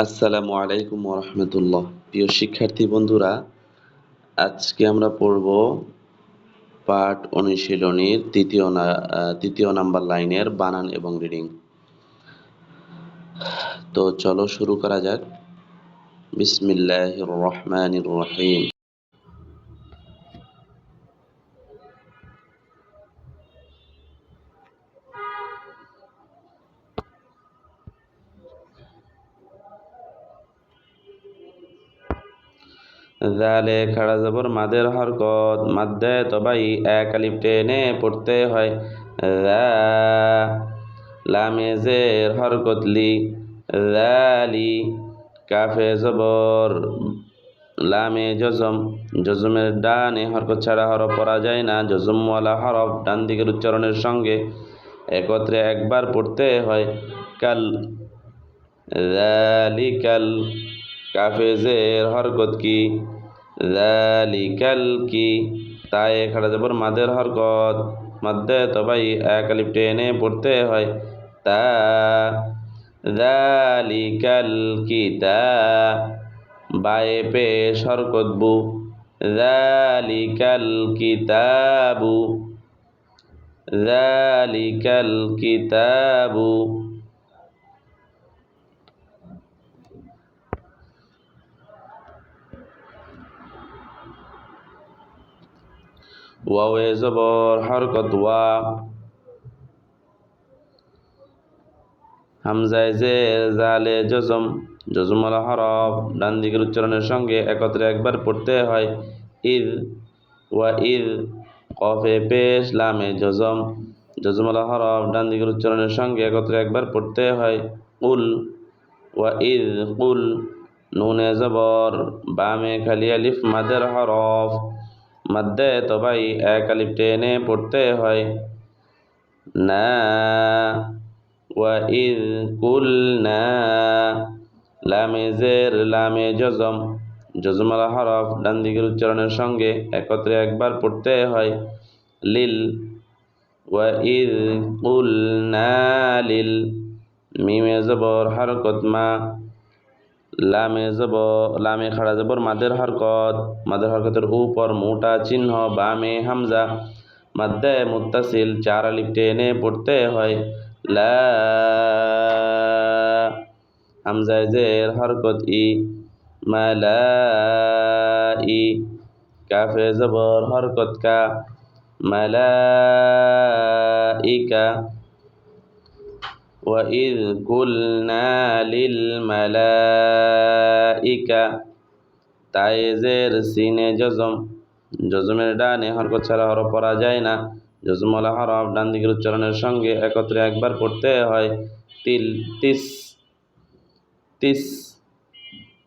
আসসালামু আলাইকুম ওরহমতুল্লাহ। প্রিয় শিক্ষার্থী বন্ধুরা, আজকে আমরা পড়ব পাঠ অনুশীলনীর তৃতীয় নাম্বার লাইনের বানান এবং রিডিং। তো চলো শুরু করা যাক। বিসমিল্লাহির রহমানির রহিম। জালে খাড়া জবর মাদের হরকত, মাদ্দে তবাই এক আলিফ টেনে পড়তে হয়। রা, লামে জের হরকত লি, রালি, কাফে জবর লামে জজম, জজমের ডানে হরকত ছাড়া হরফ পড়া যায় না। জজমওয়ালা হরফ ডান দিকের উচ্চারণের সঙ্গে একত্রে একবার পড়তে হয়। কাল, যালিকাল, কাফে জের হরকত কি, যালিকাল কি, তায়ে খাড়া জবর মাদের হরকত, মাদ্দে তবাই এক আলিফ টেনে পড়তে হয়। তা, যালিকাল কিতাব, বায়ে পেশ হরকত বু, যালিকাল কিতাবু, যালিকাল কিতাবু। ওয়াওয়ে জবর হরকত ওয়া, হামজায় জের, জালে জজম, জজমওয়ালা হরফ ডান দিকের উচ্চারণের সঙ্গে একত্রে একবার পড়তে হয়। ইদ, ওয়া ইদ, কফে পেশ লামে জজম, জজমওয়ালা হরফ ডান দিকের উচ্চারণের সঙ্গে একত্রে একবার পড়তে হয়। কুল, ওয়া ইদ কুল, নুনে জবর, বামে খালি আলিফ মাদের হরফ, মাদ্দে তবাই এক আলিফ টেনে পড়তে হয়। না, ওয়া ইদ কুলনা, লামে জের, লামে জজম, জজমওয়ালা হরফ ডান দিকের উচ্চারণের সঙ্গে একত্রে একবার পড়তে হয়। লিল, ওয়া ইদ কুলনা লিল, মিমে জবর হরকত মা, লামে খাড়া জবর মাদের হরকত, মাদের হরকতের উপর মোটা চিহ্ন, বামে হামজা, মাদ্দে মুত্তাসিল চার আলিফ টেনে পড়তে হয়। লা, হামজায় জের হরকত ই, মালাই, কাফে জবর হরকত কা, মালাইকা। ওয়া ইয কুলনা লিল মালাইকা, তায়ে জের, সিনে জজম, জজমের ডানে হরকত ছাড়া হরফ পড়া যায় না। জজমওয়ালা হরফ ডান দিকের উচ্চারণের সঙ্গে একত্রে একবার পড়তে হয়। তিল, তিস, তিস,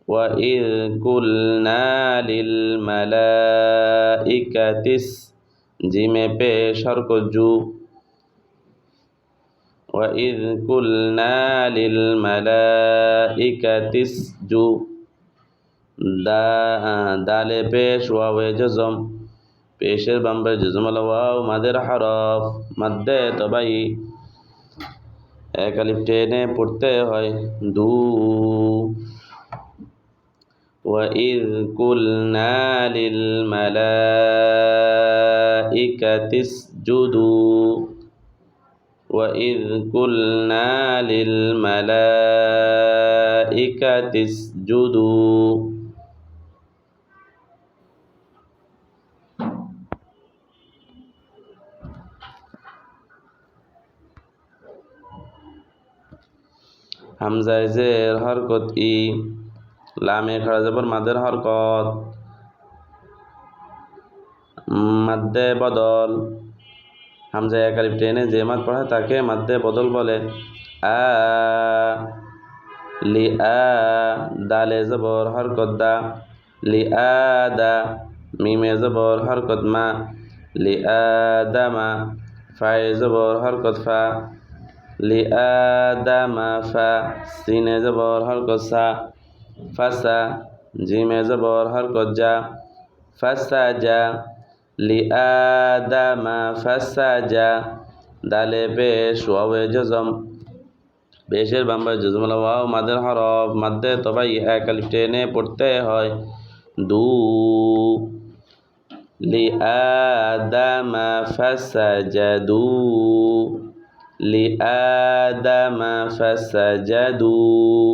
ওয়া ইয কুলনা লিল মালাইকাতিস, জিমে পেশ হরকত জু, ওয়া ইয কুলনা লিল মালাইকাতিস জু, দালে পেশ ওয়াওয়ে জজম, পেশের বাম্বে জজমওয়ালা ওয়াও মাদের হরফ, মাদ্দে তবাই এক আলিফ টেনে পড়তে হয়। দু, ওয়া ইয কুলনা লিল মালাইকাতিস জুদু, ওয়া ইয কুলনা লিল মালাইকাতিস জুদু। হামজায় জের হরকত ই, লামে খাড়া জবর মাদের হরকত, মাদ্দে বদল, হামজায় এক আলিফ টেনে যে মাদ পড়ে তাকে মাদ্দে বদল বলে। আ, লি আ, দালে জবর হরকত দা, লি আ দা, মিমে জবর হরকত মা, লি আ দামা, ফায়ে জবর হরকত ফা, লি আ দামা ফা, সিনে জবর হরকত সা, ফাসা, জিমে জবর হরকত জা, ফাসা জা, লি আ দামা ফাসা জা, দালে পেশ ওয়াওয়ে জজম, পেশের বাম পাশে জজমলা ওয়াও মাদের হরফ মাদ্দে তবাই এক আলিফ টেনে পড়তে হয় দু لآدم فسجدوا لآدم فسجدوا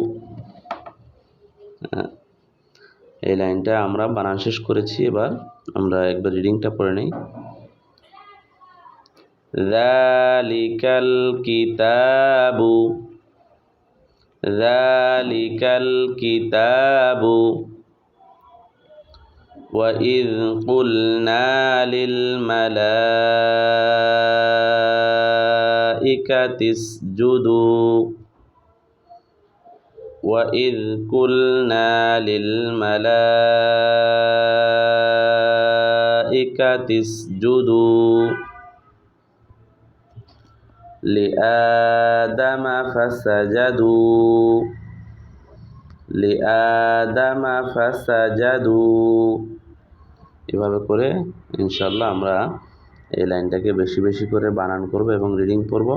এই লাইনটা আমরা বানান শেষ করেছি এবার আমরা একবার রিডিংটা পড়ে নেই যালিকাল কিতাবু وإذ قلنا للملائكة اسجدوا وإذ قلنا للملائكة اسجدوا لآدم فسجدوا এভাবে করে ইনশাআল্লাহ আমরা এই লাইনটাকে বেশি বেশি করে বানান করব এবং রিডিং পড়ব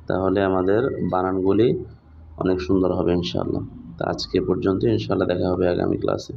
তাহলে আমাদের বানানগুলি অনেক সুন্দর হবে ইনশাআল্লাহ। তো আজকে পর্যন্ত ইনশাআল্লাহ দেখা হবে আগামী ক্লাসে।